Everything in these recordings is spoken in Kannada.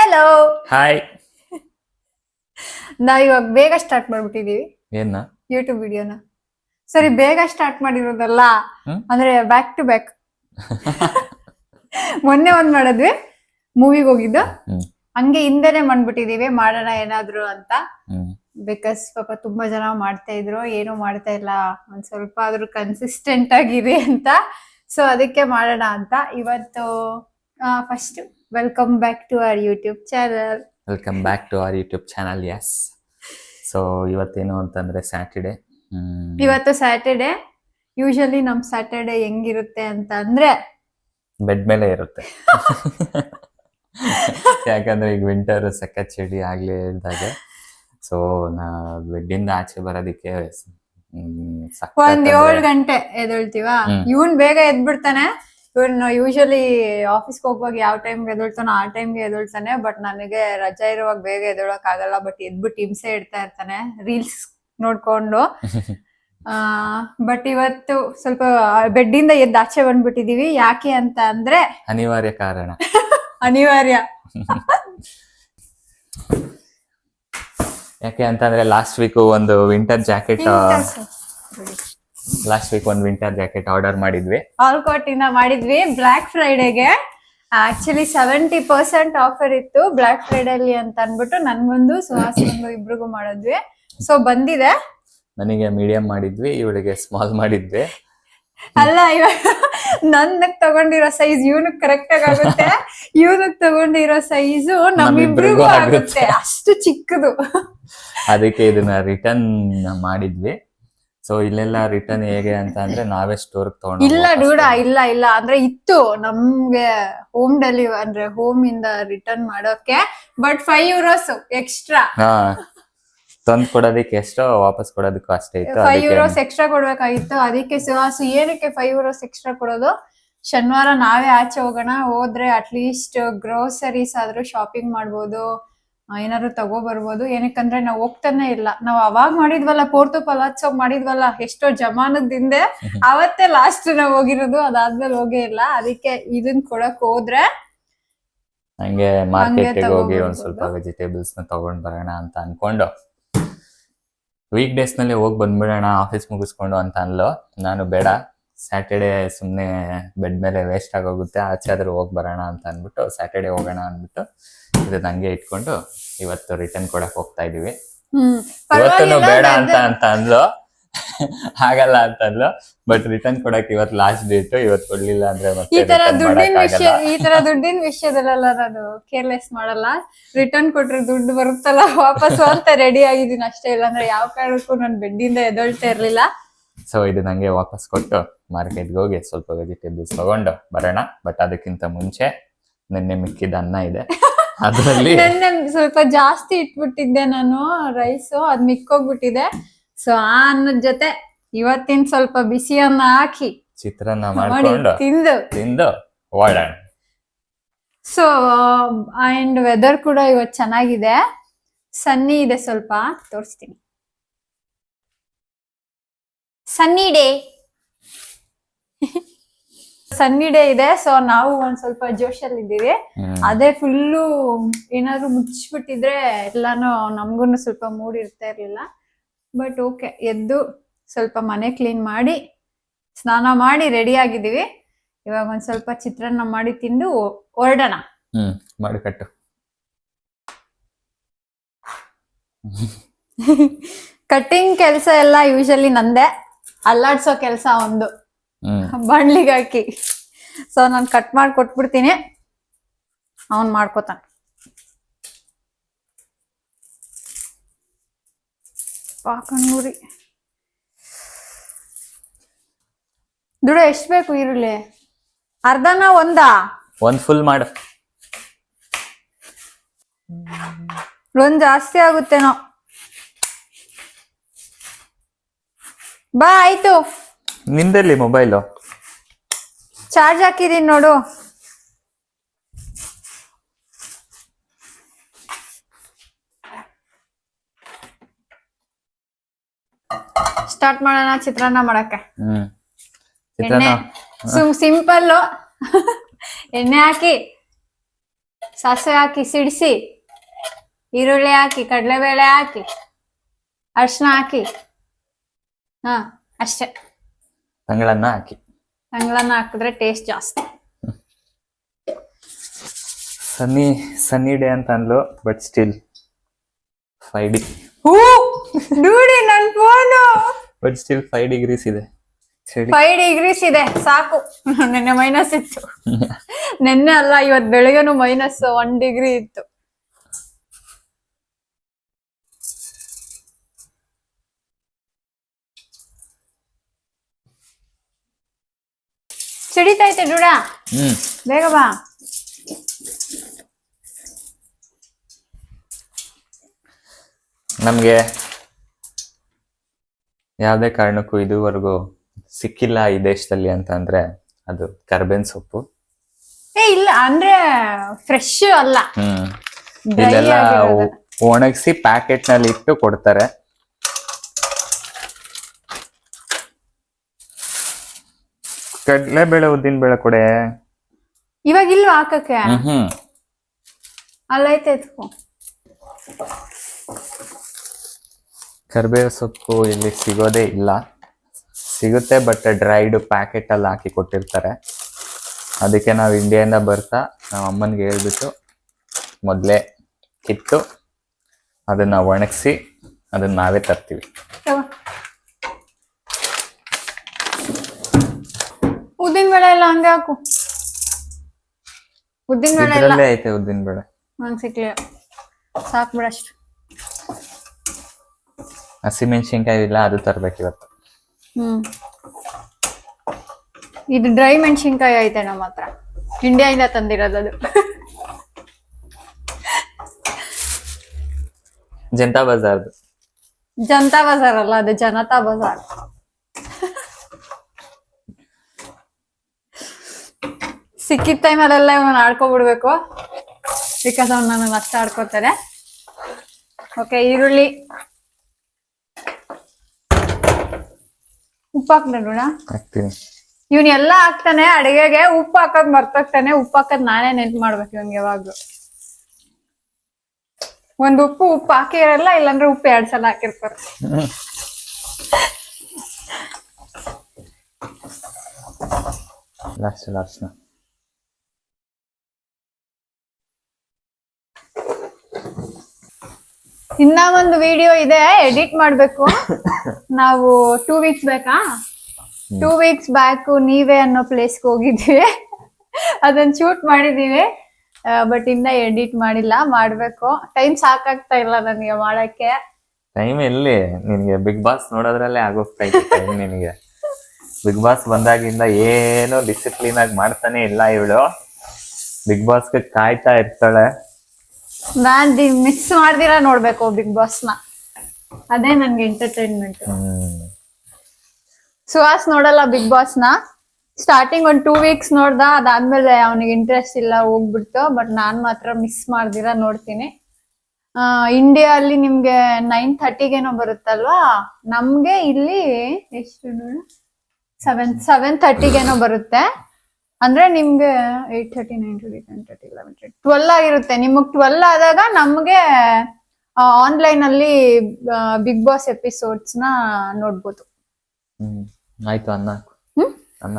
Hello hi. ನಾವ್ ಇವಾಗ ಬೇಗ ಸ್ಟಾರ್ಟ್ ಮಾಡ್ಬಿಟ್ಟಿದೀವಿ ಏನ ಯೂಟ್ಯೂಬ್ ವಿಡಿಯೋನ. ಸರಿ, ಬೇಗ ಸ್ಟಾರ್ಟ್ ಮಾಡಿರೋದಲ್ಲ, ಅಂದ್ರೆ ಬ್ಯಾಕ್ ಟು ಬ್ಯಾಕ್. ಮೊನ್ನೆ ಒಂದ್ ಮಾಡಿದ್ವಿ, ಮೂವಿಗೆ ಹೋಗಿದ್ದು, ಹಂಗೆ ಹಿಂದೆನೆ ಮಾಡ್ಬಿಟ್ಟಿದೀವಿ ಮಾಡೋಣ ಏನಾದ್ರು ಅಂತ. ಬಿಕಾಸ್ ಪಾಪ ತುಂಬಾ ಜನ ಮಾಡ್ತಾ ಇದ್ರು, ಏನು ಮಾಡ್ತಾ ಇಲ್ಲ, ಒಂದ್ ಸ್ವಲ್ಪ ಆದ್ರೂ ಕನ್ಸಿಸ್ಟೆಂಟ್ ಆಗಿರಿ ಅಂತ. ಸೊ ಅದಕ್ಕೆ ಮಾಡೋಣ ಅಂತ ಇವತ್ತು. First welcome back to our YouTube channel. Welcome back to our YouTube channel. Yes. So ಇವತ್ತೇನು ಅಂತಂದ್ರೆ ಸ್ಯಾಟರ್ಡೆ. ಇವತ್ತು ಸ್ಯಾಟರ್ಡೆ. ಯೂಶಲಿ ನಮ್ ಸ್ಯಾಟರ್ಡೆ ಹೆಂಗಿರುತ್ತೆ ಅಂತ ಅಂದ್ರೆ ಬೆಡ್ ಮೇಲೆ ಇರುತ್ತೆ. ಯಾಕಂದ್ರೆ ಈಗ ವಿಂಟರ್ ಸಖತ್ ಚಳಿ ಆಗ್ಲೇ ಇದ್ದಾಗೆ. ಸೊ ನಾ ಬೆಡ್ಡಿಂದ ಆಚೆ ಬರೋದಿಕ್ಕೆ ಒಂದ್ 7 ಗಂಟೆ ಎದ್ದೇಳ್ತೀವ. ಇವನ್ ಬೇಗ ಎದ್ಬಿಡ್ತಾನೆ. ಇವನ್ ಯೂಶಲಿ ಆಫೀಸ್ಗೆ ಹೋಗುವಾಗ ಯಾವ ಟೈಮ್ಗೆ ಎದ್ದೇಳ್ತಾನೋ ಆ ಟೈಮ್ಗೆ ಎದ್ದೇಳ್ತಾನೆ. ಬಟ್ ನನಗೆ ರಜಾ ಇರುವಾಗ ಬೇಗ ಎದ್ದೇಳಕ್ ಆಗಲ್ಲ. ಬಟ್ ಎದ್ಬಿಟ್ಟು ಹಿಂಸೆ ಇಡ್ತಾ ಇರ್ತಾನೆ ರೀಲ್ಸ್ ನೋಡ್ಕೊಂಡು. ಬಟ್ ಇವತ್ತು ಸ್ವಲ್ಪ ಬೆಡ್ಡಿಂದ ಎದ್ದು ಆಚೆ ಬಂದ್ಬಿಟ್ಟಿದೀವಿ. ಯಾಕೆ ಅಂತ ಅಂದ್ರೆ ಅನಿವಾರ್ಯ ಕಾರಣ. ಅನಿವಾರ್ಯ. ಯಾಕೆ ಅಂತಂದ್ರೆ ಲಾಸ್ಟ್ ವೀಕ್ ಒಂದು ವಿಂಟರ್ ಜಾಕೆಟ್ ಆರ್ಡರ್ ಮಾಡಿದ್ವಿ. ಆಲ್ಕೋಟ್ ಇಂದ ಮಾಡಿದ್ವಿ ಬ್ಲಾಕ್ ಫ್ರೈಡೆಗೆ. ಆಕ್ಚುಲಿ 70% ಆಫರ್ ಇತ್ತು ಬ್ಲಾಕ್ ಫ್ರೈಡೆಲಿ ಅಂತ ಅನ್ಬಿಟ್ಟು ನನ್ಗೊಂದು ಸುಹಾಸಿಗೊಂದು ಇಬ್ರಿಗೂ ಮಾಡಿದ್ವಿ. ಸೊ ಬಂದಿದೆ. ನನಗೆ ಮೀಡಿಯಂ ಮಾಡಿದ್ವಿ, ಇವಳಿಗೆ ಸ್ಮಾಲ್ ಮಾಡಿದ್ವಿ. ಅಲ್ಲ, ಇವಾಗ ನನ್ನಕ್ ತಗೊಂಡಿರೋ ಸೈಜ್ ಇವನಕ್ ಕರೆಕ್ಟ್ ಆಗಿ ಆಗುತ್ತೆ, ಇವನಕ್ ತಗೊಂಡಿರೋ ಸೈಜು ನಮ್ಮಿಬ್ರಿಗೂ ಆಗುತ್ತೆ. ಅಷ್ಟು ಚಿಕ್ಕದು. ಅದಕ್ಕೆ ಇದನ್ನ ರಿಟರ್ನ್ ಮಾಡಿದ್ವಿ. ಸೊ ಇಲ್ಲೆಲ್ಲ ರಿಟರ್ನ್ ಹೇಗೆ ಅಂತ ಅಂದ್ರೆ ನಾವೇ ಸ್ಟೋರ್ ತಗೊಂಡು. ಇಲ್ಲ ಡೂಡ, ಇಲ್ಲ ಅಂದ್ರೆ ಇತ್ತು ನಮ್ಗೆ ಹೋಮ್ ಡೆಲಿವರಿ, ಅಂದ್ರೆ ಹೋಮ್ ಇಂದ ರಿಟರ್ನ್ ಮಾಡೋಕೆ. But €5 extra. ತಂದು ಕೊಡೋದಕ್ಕೆ ಎಷ್ಟೋ, ವಾಪಸ್ ಕೊಡೋದಕ್ಕೂ ಅಷ್ಟೇ ಇತ್ತು. €5 ಎಕ್ಸ್ಟ್ರಾ ಕೊಡ್ಬೇಕಾಗಿತ್ತು. ಅದಕ್ಕೆ ಸುಹಾಸು ಏನಕ್ಕೆ €5 ಎಕ್ಸ್ಟ್ರಾ ಕೊಡೋದು, ಶನಿವಾರ ನಾವೇ ಆಚೆ ಹೋಗೋಣ, ಹೋದ್ರೆ ಅಟ್ಲೀಸ್ಟ್ ಗ್ರೋಸರೀಸ್ ಆದ್ರೂ ಶಾಪಿಂಗ್ ಮಾಡ್ಬೋದು, ಏನಾದ್ರು ತಗೋ ಬರ್ಬೋದು. ಏನಕ್ಕಂದ್ರೆ ನಾವು ಹೋಗ್ತಾನೆ ಇಲ್ಲ. ನಾವು ಅವಾಗ ಮಾಡಿದ್ವಲ್ಲ, ಪೋರ್ತು ಪಲಾತ್ಸೋ ಮಾಡಿದ್ವಲ್ಲ ಎಷ್ಟೋ ಜಮಾನದಿಂದ, ಅವತ್ತೇ ಲಾಸ್ಟ್ ನಾವ್ ಹೋಗಿರೋದು. ಅದಾದ್ಮೇಲೆ ಹೋಗೇ ಇಲ್ಲ. ಅದಕ್ಕೆ ಇದನ್ ಕೊಡಕ್ ಹೋದ್ರೆ ಹಂಗೆ ಮಾರ್ಕೆಟ್ ಹೋಗಿ ಒಂದ್ ಸ್ವಲ್ಪ ವೆಜಿಟೇಬಲ್ಸ್ ನ ತಗೊಂಡ್ ಬರೋಣ ಅಂತ ಅನ್ಕೊಂಡು, ವೀಕ್ ಡೇಸ್ ನಲ್ಲಿ ಹೋಗಿ ಬಂದ್ಬಿಡೋಣ ಆಫೀಸ್ ಮುಗಿಸ್ಕೊಂಡು ಅಂತ ಅನ್ಲು. ನಾನು ಬೇಡ, ಸ್ಯಾಟರ್ಡೆ ಸುಮ್ನೆ ಬೆಡ್ ಮೇಲೆ ವೇಸ್ಟ್ ಆಗೋಗುತ್ತೆ, ಆಚೆ ಆದ್ರೂ ಹೋಗಿ ಬರೋಣ ಅಂತ ಅನ್ಬಿಟ್ಟು ಸ್ಯಾಟರ್ಡೆ ಹೋಗೋಣ ಅನ್ಬಿಟ್ಟು ಇದು ನಂಗೆ ಇಟ್ಕೊಂಡು ಇವತ್ತು ರಿಟರ್ನ್ ಕೊಡಕ್ ಹೋಗ್ತಾ ಇದೀವಿ. ಇವತ್ತು ಬೇಡ ಅಂತ ಅಂದ್ಲು, ಆಗಲ್ಲ ಅಂತ ಅಂದ್ಲು. ಬಟ್ ರಿಟರ್ನ್ ಕೊಡಕ್ ಇವತ್ತು ಲಾಸ್ಟ್ ಡೇಟ್. ಇವತ್ತು ಕೊಡ್ಲಿಲ್ಲ ಅಂದ್ರೆ ಈ ತರ ದುಡ್ಡಿನ ವಿಷಯದಲ್ಲ ನಾನು ಕೇರ್ಲೆಸ್ ಮಾಡಲ್ಲ. ರಿಟರ್ನ್ ಕೊಟ್ರೆ ದುಡ್ಡು ಬರುತ್ತಲ್ಲ ವಾಪಸ್ ಅಂತ ರೆಡಿ ಆಗಿದ್ದೀನಿ ಅಷ್ಟೇ. ಇಲ್ಲ ಅಂದ್ರೆ ಯಾವ ಕಾರಣಕ್ಕೂ ನನ್ ಬೆಡ್ಡಿಂದ ಎದ್ದೇಳ್ತಾ ಇರ್ಲಿಲ್ಲ. ಸೊ ಇದು ನಂಗೆ ವಾಪಸ್ ಕೊಟ್ಟು ಮಾರ್ಕೆಟ್ಗೆ ಹೋಗಿ ಸ್ವಲ್ಪ ವೆಜಿಟೇಬಲ್ಸ್ ತಗೊಂಡು ಬರೋಣ. ಬಟ್ ಅದಕ್ಕಿಂತ ಮುಂಚೆ ನಿನ್ನೆ ಮಿಕ್ಕಿದ ಅನ್ನ ಇದೆ, ಅದ್ರಲ್ಲಿ ನೆನ್ನೆ ಸ್ವಲ್ಪ ಜಾಸ್ತಿ ಇಟ್ಬಿಟ್ಟಿದ್ದೆ ನಾನು ರೈಸು, ಅದ್ ಮಿಕ್ಕೋಗ್ಬಿಟ್ಟಿದೆ. ಸೊ ಆ ಅನ್ನದ ಜೊತೆ ಇವತ್ತಿನ ಸ್ವಲ್ಪ ಬಿಸಿ ಅನ್ನ ಹಾಕಿ ಚಿತ್ರಾನ್ನ ಮಾಡ್ಕೊಂಡು ತಿಂದು ಓಡೋಣ. ಸೊ ಅಂಡ್ ವೆದರ್ ಕೂಡ ಇವತ್ತು ಚೆನ್ನಾಗಿದೆ, ಸನ್ನಿ ಇದೆ. ಸ್ವಲ್ಪ ತೋರಿಸ್ತೀನಿ. ಸನ್ನಿ ಡೇ ಇದೆ. ಸೊ ನಾವು ಒಂದ್ ಸ್ವಲ್ಪ ಜೋಶಲ್ಲಿ ಇದ್ದೀವಿ. ಅದೇ ಫುಲ್ಲು ಏನಾದ್ರು ಮುಚ್ಚಿಬಿಟ್ಟಿದ್ರೆ ಎಲ್ಲಾನು ನಮ್ಗೂನು ಸ್ವಲ್ಪ ಮೂಡ್ ಇರ್ತಾ ಇರ್ಲಿಲ್ಲ. ಬಟ್ ಓಕೆ, ಎದ್ದು ಸ್ವಲ್ಪ ಮನೆ ಕ್ಲೀನ್ ಮಾಡಿ ಸ್ನಾನ ಮಾಡಿ ರೆಡಿ ಆಗಿದ್ದೀವಿ. ಇವಾಗ ಒಂದ್ ಸ್ವಲ್ಪ ಚಿತ್ರಾನ್ನ ಮಾಡಿ ತಿಂದು ಹೊರಡೋಣ. ಮಾಡಿ ಕಟ್ಟು. ಕಟ್ಟಿಂಗ್ ಕೆಲಸ ಎಲ್ಲ ಯೂಶಲಿ ನಂದೆ, ಅಲ್ಲಾಡ್ಸೋ ಕೆಲಸ ಒಂದು ಬಾಣ್ಲಿಗೆ ಹಾಕಿ. ಸೊ ನಾನು ಕಟ್ ಮಾಡಿ ಕೊಟ್ಬಿಡ್ತೀನಿ, ಅವನ್ ಮಾಡ್ಕೋತಾನೆ. ಪಾಕಣ್ಣೂರಿ ದುಡ ಎಷ್ಟು ಬೇಕು ಈರುಳ್ಳಿ? ಅರ್ಧನ ಒಂದ್ ಫುಲ್ ಮಾಡು. ಒಂದ್ ಜಾಸ್ತಿ ಆಗುತ್ತೇನೋ. ಬಾ ಆಯ್ತು. ನಿಂದಲ್ಲಿ ಮೊಬೈಲು ಚಾರ್ಜ್ ಹಾಕಿದೀನಿ ನೋಡು. ಸ್ಟಾರ್ಟ್ ಮಾಡೋಣ ಚಿತ್ರಾನ್ನ ಮಾಡಕ್ಕೆ. ಎಣ್ಣೆ ಸಿಂಪಲ್ ಎಣ್ಣೆ ಹಾಕಿ ಸಾಸಿವೆ ಹಾಕಿ ಸಿಡಿಸಿ, ಈರುಳ್ಳಿ ಹಾಕಿ, ಕಡಲೆಬೇಳೆ ಹಾಕಿ, ಅರಿಶಿನ ಹಾಕಿ, ಹಾ ಅಷ್ಟೇ. ತಂಗಳನ್ನ ಹಾಕಿ. ತಂಗಳನ್ನ ಹಾಕಿದ್ರೆ ಟೇಸ್ಟ್ ಜಾಸ್ತಿ. ಸನ್ನಿ ಡೇ ಅಂತ ಅಂದ್ಲು, ಬಟ್ ಸ್ಟಿಲ್ 5 ನೋಡಿ ನನ್ ಫೋನು. ಬಟ್ ಸ್ಟಿಲ್ 5 ಡಿಗ್ರೀಸ್ ಇದೆ. 5 ಡಿಗ್ರೀಸ್ ಇದೆ ಸಾಕು. ನಿನ್ನೆ ಮೈನಸ್ ಇತ್ತು. ನಿನ್ನೆ ಅಲ್ಲ, ಇವತ್ ಬೆಳಗ್ಗೆನು -1 ಡಿಗ್ರಿ ಇತ್ತು. ಸಿಡಿತೈತೆ ಡೂಡ, ಬೇಗ ಬಾ. ನಮ್ಗೆ ಯಾವ್ದೇ ಕಾರಣಕ್ಕೂ ಇದುವರೆಗೂ ಸಿಕ್ಕಿಲ್ಲ ಈ ದೇಶದಲ್ಲಿ ಅಂತ ಅಂದ್ರೆ ಅದು ಕರ್ಬೇವಿನ ಸೊಪ್ಪು. ಇಲ್ಲ ಅಂದ್ರೆ ಫ್ರೆಶ್ ಅಲ್ಲ, ಇಲ್ಲೆಲ್ಲ ಒಣಗಿಸಿ ಪ್ಯಾಕೆಟ್ ನಲ್ಲಿ ಇಟ್ಟು ಕೊಡ್ತಾರೆ. ಕಡಲೆಬೇಳೆ ಉದ್ದಿನ ಬೇಳೆ ಕೊಡೆ. ಇವಾಗ ಇಲ್ವಾ ಹಾಕಕ್ಕೆ? ಅಲ್ಲೈತೆ ಎತ್ಕೊ. ಕರ್ಬೇವು ಸೊಪ್ಪು ಇಲ್ಲಿ ಸಿಗೋದೇ ಇಲ್ಲ. ಸಿಗುತ್ತೆ, ಬಟ್ ಡ್ರೈಡ್ ಪ್ಯಾಕೆಟ್ ಅಲ್ಲಿ ಹಾಕಿ ಕೊಟ್ಟಿರ್ತಾರೆ. ಅದಕ್ಕೆ ನಾವು ಇಂಡಿಯಾದಿಂದ ಬರ್ತಾ ನಮ್ಮ ಅಮ್ಮನಿಗೆ ಹೇಳ್ಬಿಟ್ಟು ಮೊದಲೇ ಕಿತ್ತು ಅದನ್ನ ಒಣಗಿಸಿ ಅದನ್ನ ನಾವೇ ತರ್ತೀವಿ. ಉದ್ದಿನ ಬೇಳೆ ಎಲ್ಲ ಹಂಗೆ ಹಾಕು. ಉದ್ದಿನ ಬೇಳೆ ಎಲ್ಲ ಐತೆ. ಉದ್ದಿನ ಬೇಳೆ ನಂಗೆ ಸಿಕ್ಲಿ ಸಾಕು ಬಿಡಷ್ಟು. ಹಸಿಮೆಣಸಿನ್ಕಾಯಿ ಇಲ್ಲ, ಅದು ತರ್ಬೇಕು ಇವತ್ತು. ಇದು ಡ್ರೈ ಮೆಣಸಿನ್ಕಾಯಿ ಐತೆ ನಮ್ಮ ಹತ್ರ, ಇಂಡಿಯಾದಿಂದ ತಂದಿರೋದು. ಜನತಾ ಬಜಾರ್ದು. ಜನತಾ ಬಜಾರ್ ಅಲ್ಲ, ಅದು ಜನತಾ ಬಜಾರ್. ಸಿಕ್ಕಿದ ಟೈಮಲ್ಲೆಲ್ಲ ಇವನ್ನ ಆಡ್ಕೊಬಿಡ್ಬೇಕು, ಬಿಕಾಸ್ ಅವ್ನು ನನ್ನ ಅಷ್ಟ ಆಡ್ಕೋತಾರೆ. ಓಕೆ, ಈರುಳ್ಳಿ, ಉಪ್ಪು ಹಾಕ್ದೆ ನೋಡ. ಹಾಕ್ತೀನಿ. ಇವನ್ ಎಲ್ಲಾ ಹಾಕ್ತಾನೆ ಅಡಿಗೆಗೆ, ಉಪ್ಪು ಹಾಕಕ್ ಮರ್ತೋಗ್ತಾನೆ. ಉಪ್ಪು ಹಾಕದ್ ನಾನೇ ನೆನ್ಪು ಮಾಡ್ಬೇಕು ಇವನ್ಗೆ ಯಾವಾಗ್ಲೂ. ಒಂದ್ ಉಪ್ಪು ಹಾಕಿರಲ್ಲ, ಇಲ್ಲಾಂದ್ರೆ ಉಪ್ಪು 2 ಸಲ ಹಾಕಿರ್ತಾರೆ. ಲಾಸ್ಟ್ ಇನ್ನ ಒಂದು ವಿಡಿಯೋ ಇದೆ, ಎಡಿಟ್ ಮಾಡ್ಬೇಕು. ನಾವು 2 ವೀಕ್ಸ್ ಬೇಕಾ, 2 ವೀಕ್ಸ್ ಬ್ಯಾಕ್ ನೀವೇ ಅನ್ನೋ ಪ್ಲೇಸ್ಗೆ ಹೋಗಿದ್ವಿ. ಅದನ್ನ ಶೂಟ್ ಮಾಡಿದೀವಿ, ಬಟ್ ಇನ್ನ ಎಡಿಟ್ ಮಾಡಿಲ್ಲ, ಮಾಡ್ಬೇಕು. ಟೈಮ್ ಸಾಕಾಗ್ತಾ ಇಲ್ಲ ನನಗೆ ಮಾಡಕ್ಕೆ. ಟೈಮ್ ಎಲ್ಲಿ ನಿನ್ಗೆ? ಬಿಗ್ ಬಾಸ್ ನೋಡೋದ್ರಲ್ಲೇ ಆಗೋಗ್ತಾ ಇತ್ತು ಟೈಮ್ ನಿನಗೆ. ಬಿಗ್ ಬಾಸ್ ಬಂದಾಗಿಂದ ಏನು ಡಿಸಿಪ್ಲಿನ್ ಆಗಿ ಮಾಡ್ತಾನೆ ಇಲ್ಲ ಇವಳು. ಬಿಗ್ ಬಾಸ್ಗೆ ಕಾಯ್ತಾ ಇರ್ತಾಳೆ. ನಾನ್ ಮಿಸ್ ಮಾಡ್ದಿರಾ ನೋಡ್ಬೇಕು ಬಿಗ್ ಬಾಸ್ ನ, ಅದೇ ನನ್ಗೆ ಎಂಟರ್ಟೈನ್ಮೆಂಟ್. ಸುಹಾಸ್ ನೋಡಲ್ಲ ಬಿಗ್ ಬಾಸ್ ನ. ಸ್ಟಾರ್ಟಿಂಗ್ 2 ವೀಕ್ಸ್ ನೋಡ್ದ, ಅದಾದ್ಮೇಲೆ ಅವನಿಗೆ ಇಂಟ್ರೆಸ್ಟ್ ಇಲ್ಲ, ಹೋಗ್ಬಿಡ್ತು. ಬಟ್ ನಾನ್ ಮಾತ್ರ ಮಿಸ್ ಮಾಡ್ದಿರಾ ನೋಡ್ತೀನಿ. ಇಂಡಿಯಾ ಅಲ್ಲಿ ನಿಮ್ಗೆ 9:30ಗೇನೋ ಬರುತ್ತಲ್ವಾ, ನಮ್ಗೆ ಇಲ್ಲಿ ಎಷ್ಟು 7:30ಗೇನೋ ಬರುತ್ತೆ. ಅಂದ್ರೆ ನಿಮ್ಗೆ 8:30, 9:30, 10:30, 11:30, 12 ಆಗಿರುತ್ತೆ. ನಿಮಗ್ 12 ಆದಾಗ ನಮ್ಗೆ ಆನ್ಲೈನ್ ಅಲ್ಲಿ ಬಿಗ್ ಬಾಸ್ ಎಪಿಸೋಡ್ಸ್ ನ ನೋಡ್ಬೋದು. ಆಯ್ತು, ಅನ್ನ ಅನ್ನ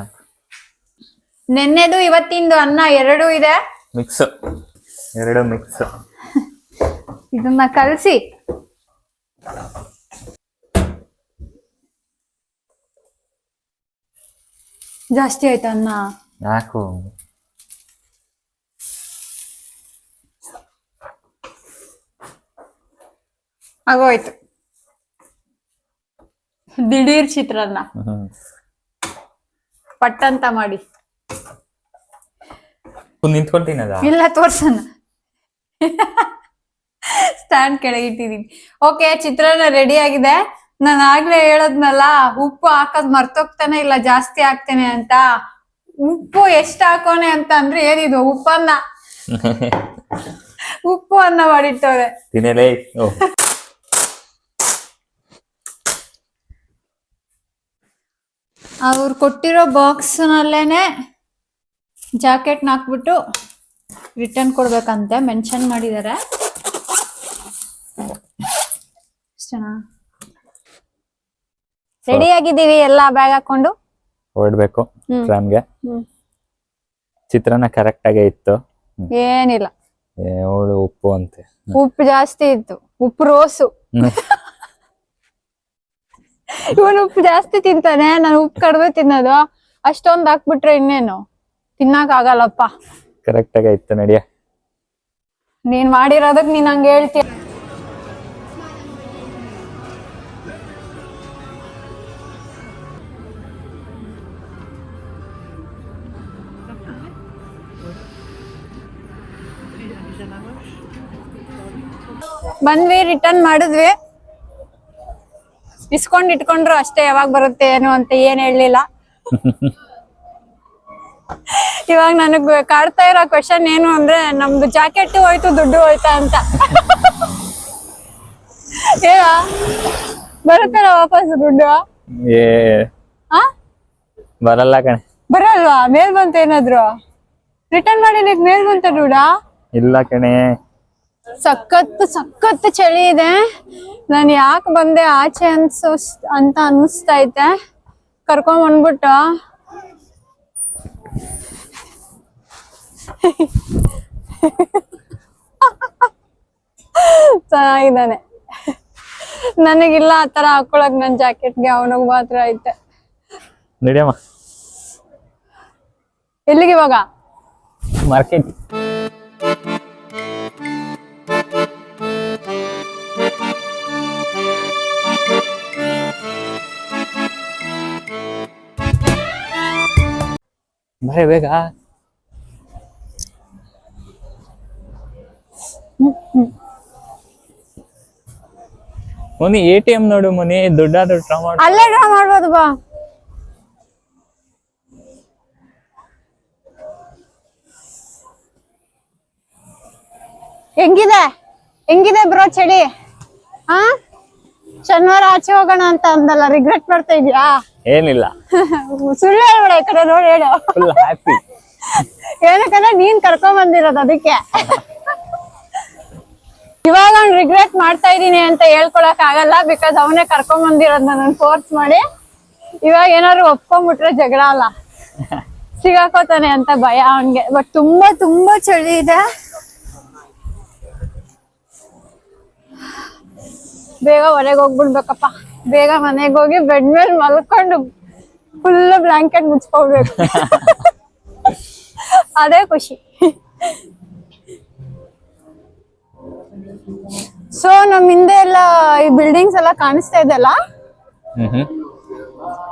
ನೆನ್ನೆದು ಇವತ್ತಿಂದು ಅನ್ನ 2 ಇದೆ, ಮಿಕ್ಸ್, 2 ಮಿಕ್ಸ್. ಇದನ್ನ ಕಲಸಿ ಜಾಸ್ತಿ ಆಯ್ತು ಅನ್ನ. ಯಾಕು? ಆಗೋಯ್ತು. ದಿಢೀರ್ ಚಿತ್ರಾನ್ನ ಪಟ್ಟಂತ ಮಾಡಿ. ನಿಂತ್ಕೊಂತೀನದ? ಇಲ್ಲ, ತೋರ್ಸಣ. ಸ್ಟ್ಯಾಂಡ್ ಕೆಳಗಿಟ್ಟಿದೀನಿ. ಓಕೆ, ಚಿತ್ರಾನ್ನ ರೆಡಿ ಆಗಿದೆ. ನಾನು ಆಗ್ಲೇ ಹೇಳದ್ನಲ್ಲ, ಉಪ್ಪು ಹಾಕದ್ ಮರ್ತೋಗ್ತಾನೆ ಇಲ್ಲ, ಜಾಸ್ತಿ ಹಾಕ್ತೇನೆ ಅಂತ. ಉಪ್ಪು ಎಷ್ಟ್ ಹಾಕೋನೆ ಅಂತ ಅಂದ್ರೆ ಏನಿದು ಉಪ್ಪನ್ನ ಉಪ್ಪು ಅನ್ನ ಮಾಡಿಟ್ಟವ್ರೆ. ಅವ್ರು ಕೊಟ್ಟಿರೋ ಬಾಕ್ಸ್ ನಲ್ಲೇನೆ ಜಾಕೆಟ್ ಹಾಕ್ಬಿಟ್ಟು ರಿಟರ್ನ್ ಕೊಡ್ಬೇಕಂತೆ ಮೆನ್ಷನ್ ಮಾಡಿದ್ದಾರೆ. ರೆಡಿ ಆಗಿದ್ದೀವಿ ಎಲ್ಲ ಬ್ಯಾಗ್ ಹಾಕೊಂಡು ಹೊರಡ್ಬೇಕು ಟ್ರಾಮ್ಗೆ. ಚಿತ್ರಾನ್ನ ಕರೆಕ್ಟ್ ಆಗೇ ಇತ್ತು. ಏನಿಲ್ಲ, ಅವಳು ಉಪ್ಪು ಅಂತೆ, ಉಪ್ಪು ಜಾಸ್ತಿ ಇತ್ತು. ಉಪ್ಪು ರೋಸು. ಇವನು ಉಪ್ಪು ಜಾಸ್ತಿ ತಿಂತಾನೆ, ನಾನು ಉಪ್ಪು ಕಡಿಮೆ ತಿನ್ನೋದು. ಅಷ್ಟೊಂದ್ ಹಾಕ್ಬಿಟ್ರೆ ಇನ್ನೇನು ತಿನ್ನಕ್ ಆಗಲ್ಲಪ್ಪ. ಕರೆಕ್ಟ್ ಆಗೇ ಇತ್ತು. ನಡಿಯ, ನೀನ್ ಮಾಡಿರೋದಕ್ ನೀನ್ ಹಂಗ ಹೇಳ್ತೀಯ. ಬಂದ್ವಿ, ರಿಟರ್ನ್ ಮಾಡಿದ್ವಿ. ಇಸ್ಕೊಂಡ್ ಇಟ್ಕೊಂಡ್ರು ಅಷ್ಟೇ, ಯಾವಾಗ ಬರುತ್ತೆ ಏನು ಅಂತ ಏನ್ ಹೇಳಲಿಲ್ಲ. ಇವಾಗ ನನಗ್ ಕಾಡ್ತಾ ಇರೋ ಕ್ವೆಶನ್ ಏನು ಅಂದ್ರೆ, ನಮ್ದು ಜಾಕೆಟ್ ಹೋಯ್ತು, ದುಡ್ಡು ಹೋಯ್ತಾ ಅಂತ. ಏನ ಬರುತ್ತಲ್ಲ ವಾಪಸ್ ದುಡ್ಡು? ಬರಲ್ಲ ಕಣೆ. ಬರಲ್ವಾ? ಮೇಲ್ ಬಂತ ಏನಾದ್ರು? ರಿಟರ್ನ್ ಮಾಡಿಲಿಕ್ ಮೇಲ್ ಬಂತ ದುಡ್ಡ? ಇಲ್ಲ ಕಣೆ. ಸಖತ್ ಚಳಿ ಇದೆ. ನಾನು ಯಾಕೆ ಬಂದೆ ಆಚೆ ಅಂತ ಅನ್ನಿಸ್ತೈತೆ. ಕರ್ಕೊಂಡ್ ಬಂದ್ಬಿಟ್ಟು ಚೆನ್ನಾಗಿದ್ದಾನೆ. ನನಗಿಲ್ಲ ಆತರ ಹಾಕೊಳಕ್ ನನ್ ಜಾಕೆಟ್ಗೆ, ಅವನಿಗೆ ಮಾತ್ರ ಐತೆ. ನಡಿಯಮ್ಮ. ಎಲ್ಲಿಗೆ ಇವಾಗ? ಮಾರ್ಕೆಟ್. ಬಾಯ್ ಬೇಗ. ಮುನಿ ATM ನೋಡು ಮುನಿ, ದುಡ್ಡಾದ್ರೂ ಡ್ರಾ ಮಾಡು. ಅಲ್ಲೇ ಡ್ರಾ ಮಾಡ್ಬೋದು ಬಾ. ಹೆಂಗಿದೆ ಬ್ರೋ ಚಳಿ? ಶನಿವಾರ ಆಚೆ ಹೋಗೋಣ ಅಂತ ಅಂದಲ್ಲ, ರಿಗ್ರೆಟ್ ಮಾಡ್ತಾ ಇದೀಯಾ? ಏನಿಲ್ಲ, ಸುಳ್ಳು ಹೇಳ್ಬೇಡ, ಈ ಕಡೆ ನೋಡಿ ಹೇಳು. Full happy. ಏನಕ್ಕಂದ್ರೆ ನೀನ್ ಕರ್ಕೊಂಡ್ ಬಂದಿರೋದು ಅದಕ್ಕೆ. ಇವಾಗ ಅವ್ನು ರಿಗ್ರೆಟ್ ಮಾಡ್ತಾ ಇದೀನಿ ಅಂತ ಹೇಳ್ಕೊಳಕ್ ಆಗಲ್ಲ, ಬಿಕಾಸ್ ಅವನೇ ಕರ್ಕೊಂಡ್ ಬಂದಿರೋದ್ ನನ್ನ ಫೋರ್ಸ್ ಮಾಡಿ. ಇವಾಗ ಏನಾದ್ರು ಒಪ್ಕೊಂಡ್ಬಿಟ್ರೆ ಜಗಳ ಅಲ್ಲ, ಸಿಗಾಕೋತಾನೆ ಅಂತ ಭಯ ಅವನ್ಗೆ. ಬಟ್ ತುಂಬಾ ಚಳಿ ಇದೆ. ಬೇಗ ಹೊರಗೆ ಹೋಗ್ಬಿಡ್ಬೇಕಪ್ಪ. ಬೇಗ ಮನೆಗೆ ಹೋಗಿ ಬೆಡ್ ಮೇಲೆ ಮಲ್ಕೊಂಡು ಫುಲ್ ಬ್ಲಾಂಕೆಟ್ ಮುಚ್ಕೊಳ್ಬೇಕು. ಅದೇ ಖುಷಿ. ಸೊ ನಮ್ ಹಿಂದೆ ಎಲ್ಲ ಈ ಬಿಲ್ಡಿಂಗ್ಸ್ ಎಲ್ಲ ಕಾಣಿಸ್ತಾ ಇದೆಲ್ಲ,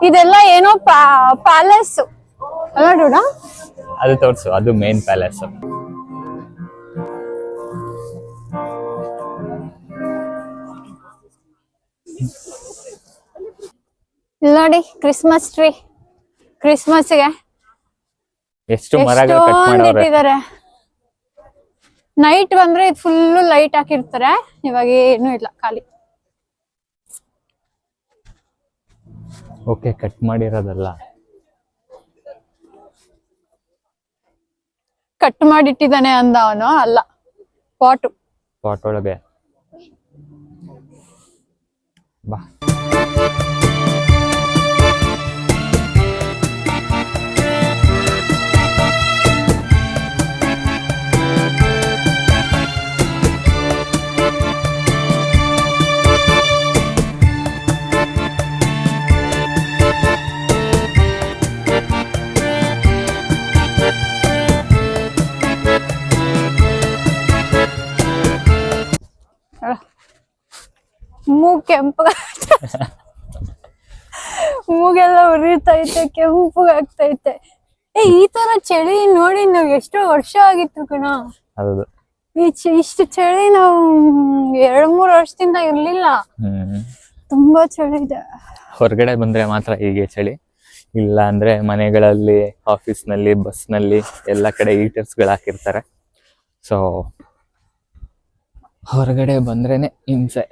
ಇದೆಲ್ಲ ಏನೋ ಪ್ಯಾಲೇಸ್ ಅಲ್ಲ ಡೂಡ? ಅದು ತೋರ್ಸು, ಅದು ಮೇನ್ ಪ್ಯಾಲೇಸ್. ಇಲ್ಲಿ ನೋಡಿ ಕ್ರಿಸ್ಮಸ್ ಟ್ರೀ. ಕ್ರಿಸ್ಮಸ್ಗೆ ಎಷ್ಟು ಮರಗಳು ಕಟ್ ಮಾಡವ್ರೆ. ಇಟ್ಟಿದ್ದಾರೆ. ನೈಟ್ ಬಂದ್ರೆ ಇದು ಫುಲ್ ಲೈಟ್ ಹಾಕಿರ್ತಾರೆ. ಇವಾಗ ಏನು ಇಲ್ಲ, ಖಾಲಿ. ಓಕೆ, ಕಟ್ ಮಾಡಿರೋದಲ್ಲ, ಕಟ್ ಮಾಡಿಟ್ಟಿದ್ದಾನೆ ಅಂದ ಅವನು. ಅಲ್ಲ, ಪಾಟ್ ಒಳಗೆ ಬಾ. ಮೂಗ್ ಕೆಂಪಗ, ಮೂಗೆಲ್ಲ ಉರಿತೈತೆ, ಕೆಂಪಗಾಗ್ತೈತೆ. ಈ ತರ ಚಳಿ ನೋಡಿ ನಾವ್ ಎಷ್ಟೋ ವರ್ಷ ಆಗಿತ್ತು ಕಣ. ಹೌದು, ಇಷ್ಟು ಚಳಿ ನಾವು 2-3 ವರ್ಷದಿಂದ ಇರ್ಲಿಲ್ಲ. ತುಂಬಾ ಚಳಿ ಇದೆ. ಹೊರಗಡೆ ಬಂದ್ರೆ ಮಾತ್ರ ಹೀಗೆ ಚಳಿ, ಇಲ್ಲ ಅಂದ್ರೆ ಮನೆಗಳಲ್ಲಿ, ಆಫೀಸ್ ನಲ್ಲಿ, ಬಸ್ ನಲ್ಲಿ ಎಲ್ಲ ಕಡೆ ಹೀಟರ್ಸ್ ಗಳು ಹಾಕಿರ್ತಾರೆ. ಸೊ ಹೊರಗಡೆ ಬಂದ್ರೇನೆ ಹಿಂಸೆ.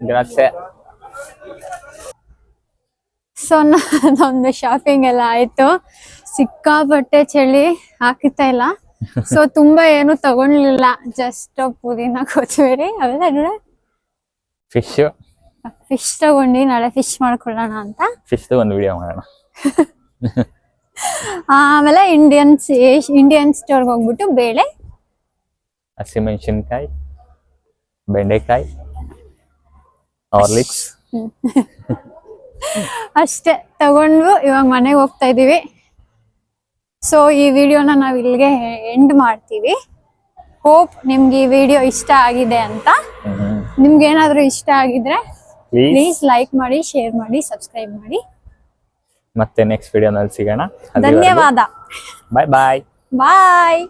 ಗ್ರಾಸೆ. ಸೊ ನಮ್ದು ಶಾಪಿಂಗ್ ಎಲ್ಲ ಆಯ್ತು. ಸಿಕ್ಕಾಪಟ್ಟೆ ಚಳಿ ಹಾಕಿತಾ ಇಲ್ಲ. ಸೊ ತುಂಬಾ ಏನು ತಗೊಂಡ್ಲಿಲ್ಲ, ಜಸ್ಟ್ ಪುದೀನ ಕೊತ್ತಂಬರಿ ಅವೆಲ್ಲ ನೋಡ. ಫಿಶ್ ತಗೊಂಡು ನಾಳೆ ಫಿಶ್ ಮಾಡ್ಕೊಳ್ಳೋಣ ಅಂತ. ಫಿಶ್ ಒಂದು ವಿಡಿಯೋ ಮಾಡೋಣ. ಆಮೇಲೆ ಇಂಡಿಯನ್ ಸ್ಟೋರ್ಗೆ ಹೋಗ್ಬಿಟ್ಟು ಬೇಳೆ, ಹಸಿಮೆಣಸಿನ್ಕಾಯಿ, ಬೆಂಡೆಕಾಯಿ, ಹಾರ್ಲಿಕ್ಸ್ ಅಷ್ಟೇ ತಗೊಂಡು ಇವಾಗ ಮನೆಗೆ ಹೋಗ್ತಾ ಇದೀವಿ. ಸೊ ಈ ವಿಡಿಯೋನ ನಾವ್ ಇಲ್ಲಿಗೆ ಎಂಡ್ ಮಾಡ್ತೀವಿ. ಹೋಪ್ ನಿಮ್ಗೆ ಈ ವಿಡಿಯೋ ಇಷ್ಟ ಆಗಿದೆ ಅಂತ. ನಿಮ್ಗೆ ಏನಾದ್ರೂ ಇಷ್ಟ ಆಗಿದ್ರೆ ಪ್ಲೀಸ್ ಲೈಕ್ ಮಾಡಿ, ಶೇರ್ ಮಾಡಿ, ಸಬ್ಸ್ಕ್ರೈಬ್ ಮಾಡಿ. ಮತ್ತೆ ನೆಕ್ಸ್ಟ್ ವಿಡಿಯೋನಲ್ಲಿ ಸಿಗೋಣ. ಧನ್ಯವಾದ. ಬಾಯ್ ಬಾಯ್. ಬಾಯ್.